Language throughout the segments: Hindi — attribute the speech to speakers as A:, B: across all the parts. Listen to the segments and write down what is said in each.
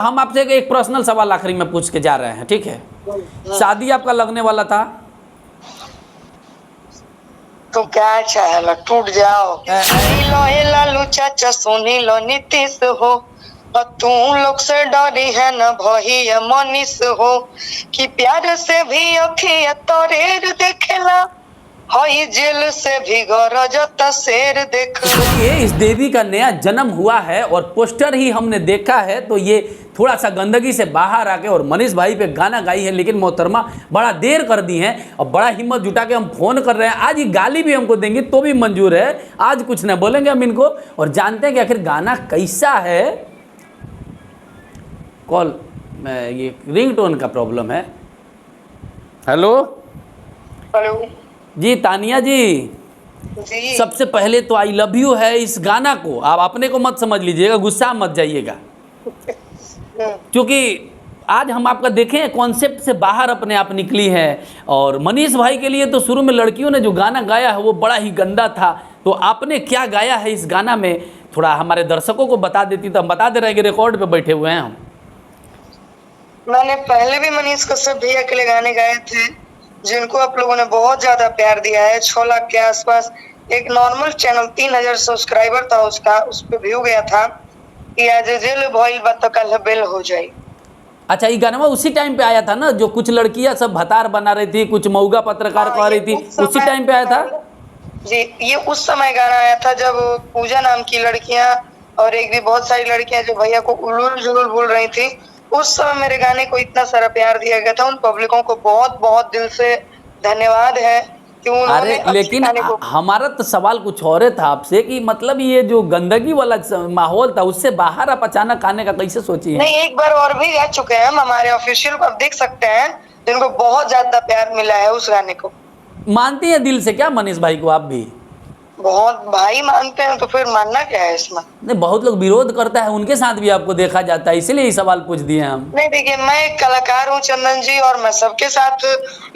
A: हम आपसे एक पर्सनल सवाल आखिरी में पूछ के जा रहे हैं, ठीक है? शादी आपका लगने वाला था,
B: तो क्या चाहेला टूट जाओ। सुनी लो ये लालू चाचा, सुनी लो नीतीश हो, और तुम लोग से डरी है न भैया मनीष हो, कि प्यार से भी अखिया तोरेर देखेला, हई जेल से भी गरजता शेर देख।
A: ये इस देवी का नया जन्म हुआ है और पोस्टर ही हमने देखा है, तो ये थोड़ा सा गंदगी से बाहर आके और मनीष भाई पे गाना गाई है। लेकिन मोहतरमा बड़ा देर कर दी है और बड़ा हिम्मत जुटा के हम फोन कर रहे हैं। आज ये गाली भी हमको देंगे तो भी मंजूर है, आज कुछ नहीं बोलेंगे हम इनको, और जानते हैं कि आखिर गाना कैसा है। कॉल में ये रिंगटोन का प्रॉब्लम है। हेलो
B: हेलो
A: जी, तानिया जी,
B: जी।
A: सबसे पहले तो आई लव यू है। इस गाना को आप अपने को मत समझ लीजिएगा, गुस्सा मत जाइएगा, क्योंकि आज हम आपका देखें कॉन्सेप्ट से बाहर अपने आप निकली है। और मनीष भाई के लिए तो शुरू में लड़कियों ने जो गाना गाया है वो बड़ा ही गंदा था, तो आपने क्या गाया है इस गाना में थोड़ा हमारे दर्शकों को बता देती तो हम बता दे रहे हैं कि रिकॉर्ड पे बैठे हुए हैं हम।
B: मैंने पहले भी मनीष कश्यप भैया के लिए गाने गाए थे, जिनको आप लोगों ने बहुत ज्यादा प्यार दिया है। 6 लाख के आसपास एक नॉर्मल चैनल 3000 सब्सक्राइबर था उसका, उस पर व्यू गया था कि आज जेल भइल बा तो कल बेल हो जाए।
A: अच्छा, ये गाना उसी टाइम पे आया था ना, जो कुछ लड़कियां सब भतार बना रही थी, कुछ मऊगा पत्रकार कह रही थी, उसी टाइम पे आया था
B: जी। ये उस समय गाना आया था जब पूजा नाम की लड़कियां और एक भी बहुत सारी लड़कियां जो भैया को उलूल जुलूल बोल रही थी, उस समय मेरे गाने को इतना सारा प्यार दिया गया था। उन पब्लिकों को बहुत बहुत दिल से धन्यवाद है कि उन्होंने
A: लेकिन हमारा तो सवाल कुछ और था आपसे कि मतलब ये जो गंदगी वाला माहौल था उससे बाहर आप अचानक आने का कैसे सोची है?
B: नहीं, एक बार और भी गा चुके हैं हम, हमारे ऑफिशियल आप देख सकते हैं, जिनको बहुत ज्यादा प्यार मिला है उस गाने को।
A: मानती हैं दिल से क्या मनीष भाई को आप भी?
B: बहुत भाई मानते हैं तो फिर मानना क्या है इसमें?
A: नहीं, बहुत लोग विरोध करता है, उनके साथ भी आपको देखा जाता है, इसीलिए ये सवाल पूछ दिए हम।
B: नहीं देखिए, मैं एक कलाकार हूँ चंदन जी, और मैं सबके साथ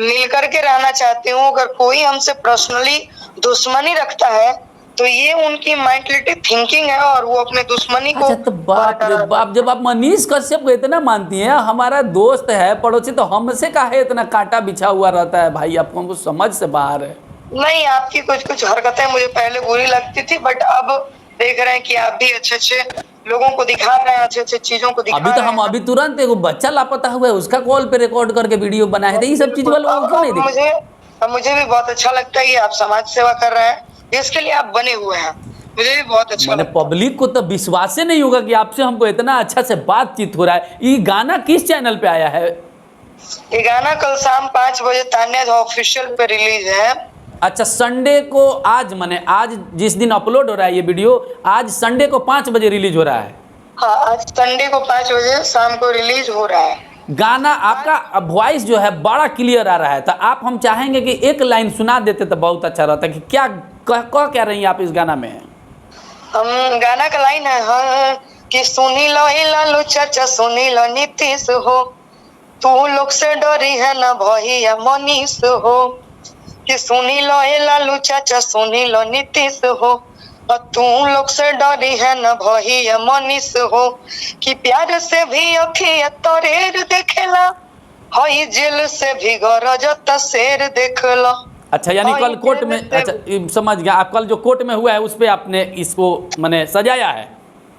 B: मिल करके रहना चाहती हूँ। अगर कोई हमसे पर्सनली दुश्मनी रखता है तो ये उनकी मेंटलिटी थिंकिंग है और वो अपने दुश्मनी को।
A: अच्छा, तो बाप रे बाप, जब आप मनीष कश्यप को इतना मानती हैं, हमारा दोस्त है पड़ोसी, तो हमसे काहे इतना कांटा बिछा हुआ रहता है भाई? आपको हमको समझ से बाहर है।
B: नहीं, आपकी कुछ कुछ हरकतें मुझे पहले बुरी लगती थी, बट अब देख रहे हैं कि आप भी अच्छे अच्छे लोगों को दिखा रहे हैं, अच्छे अच्छे चीजों को दिखा
A: अभी तो हम अभी तुरंत एगो बच्चा लापता हुआ है उसका कॉल पे रिकॉर्ड करके वीडियो बनाए थे। ये सब चीज वालों को क्यों नहीं दिखा?
B: मुझे भी बहुत अच्छा लगता है कि आप समाज सेवा कर रहे हैं, जिसके लिए आप बने हुए हैं। मुझे भी बहुत अच्छा
A: मैंने पब्लिक को तो विश्वास ही नहीं होगा कि आपसे हमको इतना अच्छा से बातचीत हो रहा है। ये गाना किस चैनल पे आया है?
B: ये गाना कल शाम 5 बजे तान्या ऑफिशियल पे रिलीज है।
A: अच्छा, संडे को, आज जिस दिन अपलोड हो रहा है ये वीडियो, आज संडे को 5 बजे रिलीज हो रहा है।
B: हाँ, आज संडे को 5 बजे शाम को रिलीज हो रहा है।
A: गाना आपका वॉइस जो है बड़ा क्लियर आ रहा है, तो आप हम चाहेंगे कि एक लाइन सुना देते तो बहुत अच्छा रहता कि क्या कह रही हैं आप इस गाना में?
B: हम गाना का लाइन है हाँ, कि सुनी लो हे लालू चाचा, सुनी लो नीतीश हो, तू लोग से डरी है ना भैया मनीष हो, कि सुनी लो हे लालू चाचा, सुनी लो नीतीश हो, और तुम लोग से डरी है न भैया मनीष हो, कि प्यार से भी अखिया तोरेर देखेला, हई जेल से भी गरजता शेर देखला।
A: अच्छा, यानी कल कोर्ट में, अच्छा समझ गया, आप कल जो कोर्ट में हुआ है उस पे आपने इसको मैंने सजाया है।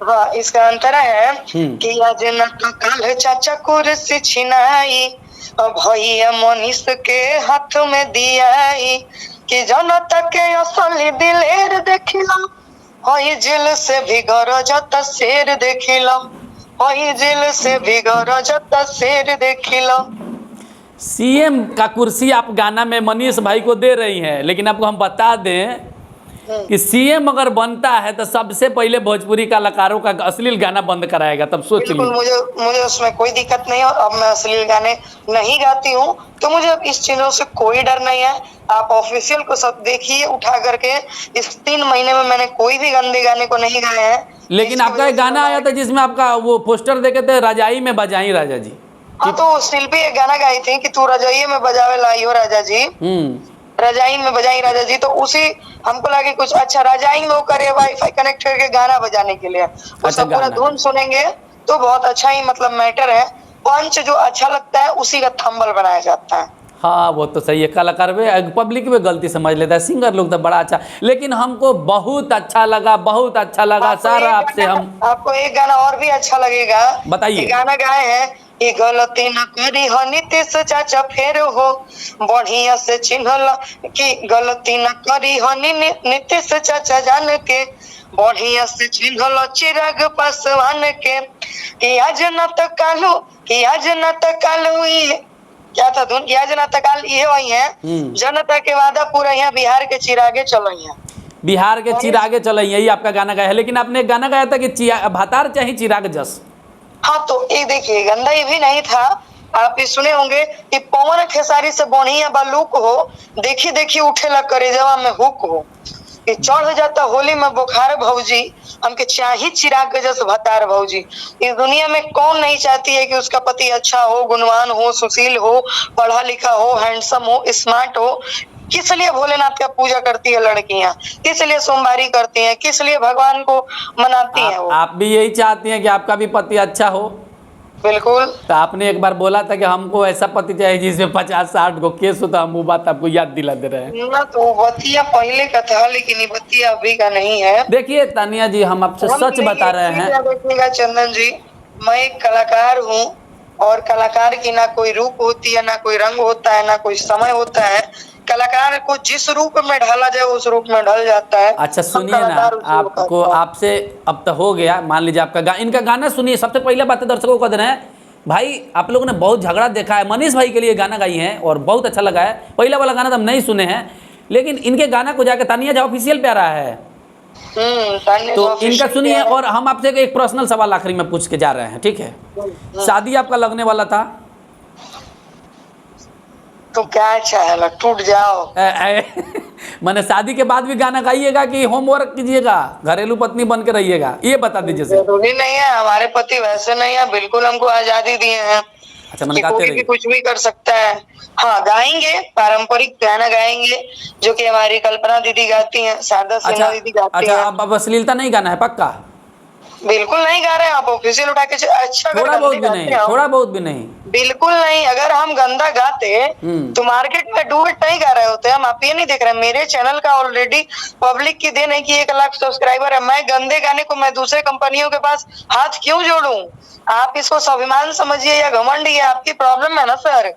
B: हाँ, इसका अंतर है कि आज न तो कल चाचा कुर्सी छिनाई, और भैया मनीष के हाथ में दियाई, कि जनता के असली दिलेर देखिला, हई जेल से भी गरजता शेर देखिला, हई जेल से भी गरजता शेर देखिला।
A: सीएम का कुर्सी आप गाना में मनीष भाई को दे रही हैं, लेकिन आपको हम बता दें कि सीएम अगर बनता है तो सबसे पहले भोजपुरी कलाकारों का अश्लील गाना बंद कराएगा, तब सोच लीजिए।
B: मुझे उसमें कोई दिक्कत नहीं है, अब मैं अश्लील गाने नहीं गाती हूँ, तो मुझे अब इस चीजों से कोई डर नहीं है। आप ऑफिशियल को सब देखिए उठा करके, इस 3 महीने में मैंने कोई भी गंदे गाने को नहीं गाए हैं।
A: लेकिन आपका एक गाना आया था जिसमें आपका वो पोस्टर देखे थे, रजाई में बजाई राजा जी।
B: हाँ, तो शिल्पी एक गाना गाई थी कि तू रजाई में बजावे लाई हो राजा जी, रजाई में बजाई राजा जी, तो उसी हमको लगे कुछ अच्छा रजाई में वो करे वाईफाई कनेक्ट करके गाना बजाने के लिए। उसका पूरा धुन सुनेंगे तो बहुत अच्छा ही मतलब मैटर है। पंच जो अच्छा लगता है उसी का थंबल बनाया जाता है।
A: हाँ वो तो सही है, कलाकार में पब्लिक में गलती समझ लेता है, सिंगर लोग तो बड़ा अच्छा, लेकिन हमको बहुत अच्छा लगा, बहुत अच्छा लगा सर आपसे हम।
B: आपको एक गाना और भी अच्छा लगेगा।
A: बताइए।
B: ये गाना गाए हैं, ये गलती न करी हो नीतीश चाचा फेर हो, बढ़िया से चिन्हल कि गलती न करी हो नीतीश चाचा जान के, बढ़िया से चिन्हल चिराग पासवान के, कि आज न तो कालू, कि आज न तो कालू ये क्या था धुन, कि आज न तो काल ये वही है, जनता के वादा पूरा यहाँ बिहार के चिरागे चल रही है।
A: बिहार के चिरागे चले, यही आपका गाना गाया है, लेकिन आपने एक गाना गाया था कि भातार चाहे चिराग जस।
B: हाँ तो ये देखिए गंदा ये भी नहीं था, आप ये सुने होंगे कि पवन खेसारी से बढ़िया बालूक हो, देखी देखी उठेला करेजवा में हुक हो, कि चढ़ जाता होली में बुखार भौजी, हमके चाही चिराग के जस भतार भौजी। इस दुनिया में कौन नहीं चाहती है कि उसका पति अच्छा हो, गुणवान हो, सुशील हो, पढ़ा लिखा हो, हैंडसम हो, स्मार्ट हो। किस लिए भोलेनाथ का पूजा करती है लड़कियां, किस लिए सोमवारी करती हैं, किस लिए भगवान को मनाती हैं वो।
A: आप भी यही चाहती हैं कि आपका भी पति अच्छा हो?
B: बिल्कुल।
A: तो आपने एक बार बोला था कि हमको ऐसा पति चाहिए जिसमें 50-60 को केस होता, हम वो बात आपको याद दिला दे रहे हैं
B: ना। तो बतिया पहले का था, लेकिन ये बतिया अभी का नहीं है।
A: देखिए तानिया जी, हम आपसे सच बता रहे हैं।
B: देखिएगा चंदन जी, मैं एक कलाकार हूँ, और कलाकार की ना कोई रूप होती है, ना कोई रंग होता है, ना कोई समय होता है। कलाकार को जिस रूप में ढाला जाए उस रूप में ढल जाता है।
A: अच्छा सुनिए ना, आपको आपसे अब तो हो गया, मान लीजिए आपका इनका गाना सुनिए। सबसे पहले बात है दर्शकों को देना है, भाई आप लोगों ने बहुत झगड़ा देखा है, मनीष भाई के लिए गाना गाई हैं और बहुत अच्छा लगा है। पहला वाला गाना तो हम नहीं सुने हैं, लेकिन इनके गाना को जाकर तानिया जो ऑफिशियल पे आ रहा है, तो इनका सुनिए। और हम आपसे एक पर्सनल सवाल आखिरी में पूछ के जा रहे हैं, ठीक है? शादी आपका लगने वाला था,
B: तो क्या चाहे टूट जाओ।
A: मैंने शादी के बाद भी गाना गाइएगा कि होमवर्क कीजिएगा, घरेलू पत्नी बन के रहिएगा, ये बता दीजिए सर।
B: जरूरी नहीं है, हमारे पति वैसे नहीं है, बिल्कुल हमको आजादी दिए हैं।
A: अच्छा मैंने गाते रहिए,
B: कुछ भी कर सकता है। हाँ गाएंगे, पारंपरिक गाना गाएंगे जो कि हमारी कल्पना दीदी गाती हैं, शारदा सिन्हा दीदी गाती हैं।
A: अब अश्लीलता नहीं गाना है पक्का?
B: बिल्कुल नहीं गा रहे हैं, आप ऑफिशियल उठा के अच्छा
A: थोड़ा बहुत भी नहीं, थोड़ा बहुत भी नहीं,
B: बिल्कुल नहीं। अगर हम गंदा गाते तो मार्केट में डुएट नहीं गा रहे होते हम। आप ये नहीं देख रहे, मेरे चैनल का ऑलरेडी पब्लिक की देन है कि 1 लाख सब्सक्राइबर है। मैं गंदे गाने को मैं दूसरे कंपनियों के पास हाथ क्यों जोड़ूं? आप इसको स्वाभिमान समझिए या घमंड, ये आपकी प्रॉब्लम है ना सर।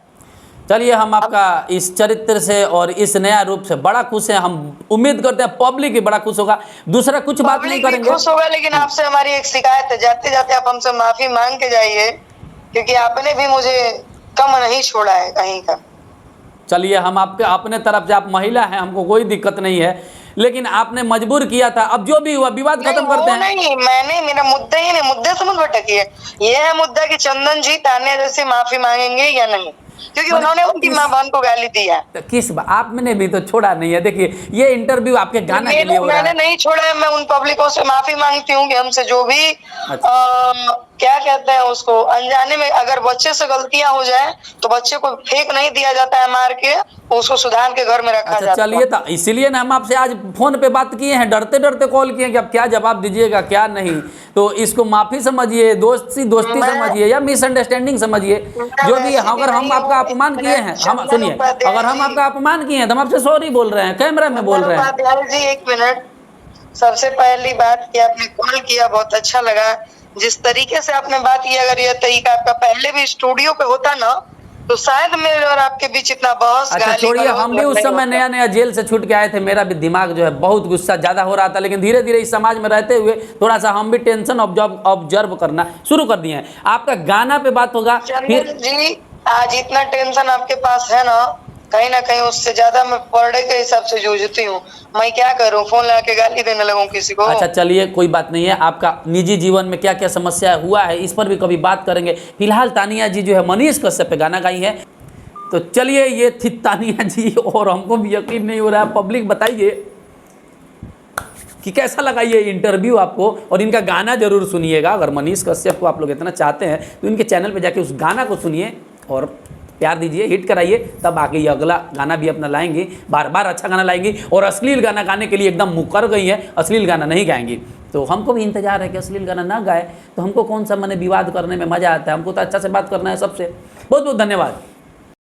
A: चलिए हम आपका इस चरित्र से और इस नया रूप से बड़ा खुश हैं। हम उम्मीद करते हैं पब्लिक भी बड़ा खुश होगा। दूसरा कुछ बात नहीं करेंगे,
B: खुश होगा, लेकिन आपसे हमारी एक शिकायत है, जाते जाते आप हमसे माफी मांग के जाइए, क्योंकि आपने भी मुझे कम नहीं छोड़ा है कहीं का।
A: चलिए हम आपके अपने तरफ से, आप महिला हैं, हमको कोई दिक्कत नहीं है, लेकिन आपने मजबूर किया था। अब जो भी हुआ विवाद खत्म करते हैं।
B: नहीं, मैंने, मेरा मुद्दा ही नहीं, मुद्दे से मत भटकिए। ये है मुद्दा कि चंदन जी तान्या जैसे माफी मांगेंगे या नहीं, क्योंकि उन्होंने उनकी मां बहन को गाली दी है।
A: तो किस आपने भी तो छोड़ा नहीं है। देखिए ये इंटरव्यू आपके गाना के लिए हो रहा है।
B: मैंने नहीं छोड़ा है, मैं उन पब्लिकों से माफी मांगती हूँ कि हमसे जो भी क्या कहते हैं उसको, अनजाने में अगर बच्चे से गलतियां हो जाए तो बच्चे को फेंक नहीं दिया जाता है मार के, उसको सुधार के घर में रखा जाता है।
A: चलिए तो इसीलिए ना हम आपसे आज फोन पे बात किए हैं, डरते डरते कॉल किए कि अब क्या जवाब दीजिएगा क्या नहीं। तो इसको माफी समझिए, दोस्ती समझिए या मिसअंडरस्टैंडिंग समझिए, जो भी। अगर हम आपका अपमान किए हैं, हम सुनिए, अगर हम आपका अपमान किए हैं तो हम आपसे सॉरी बोल रहे हैं, कैमरा में बोल रहे हैं।
B: जी 1 मिनट, सबसे पहली बात कि आपने कॉल किया, बहुत अच्छा लगा जिस तरीके से आपने बात की। अगर यह तरीका आपका पहले भी स्टूडियो पे होता ना, तो शायद मेरे और आपके बीच इतना बहस।
A: अच्छा छोड़िए, हम भी उस समय नया नया जेल से छूट के आए थे, मेरा भी दिमाग जो है बहुत गुस्सा ज्यादा हो रहा था, लेकिन धीरे धीरे इस समाज में रहते हुए थोड़ा सा हम भी टेंशन ऑब्जर्व करना शुरू कर दिए हैं। आपका गाना पे बात होगा फिर
B: जी। आज इतना टेंशन आपके पास है ना, कहीं ना कहीं उससे ज्यादा मैं पर डे के हिसाब से जूझती हूँ। मैं क्या करूँ, फोन लगा के गाली देने लगूं किसी को?
A: अच्छा चलिए कोई बात नहीं है। आपका निजी जीवन में क्या क्या समस्या हुआ है इस पर भी कभी बात करेंगे। फिलहाल तानिया जी जो है मनीष कश्यप पे गाना गाई है, तो चलिए ये थी तानिया जी, और हमको भी यकीन नहीं हो रहा है। पब्लिक बताइए कि कैसा लगा ये इंटरव्यू आपको, और इनका गाना जरूर सुनिएगा। अगर मनीष कश्यप को आप लोग इतना चाहते हैं तो इनके चैनल पे जाके उस गाना को सुनिए और प्यार दीजिए, हिट कराइए, तब आगे ये अगला गाना भी अपना लाएंगी, बार बार अच्छा गाना लाएंगी। और अश्लील गाना गाने के लिए एकदम मुकर गई है, अश्लील गाना नहीं गाएंगी। तो हमको भी इंतजार है कि अश्लील गाना ना गाए, तो हमको कौन सा मैंने विवाद करने में मज़ा आता है, हमको तो अच्छा से बात करना है सबसे। बहुत बहुत धन्यवाद।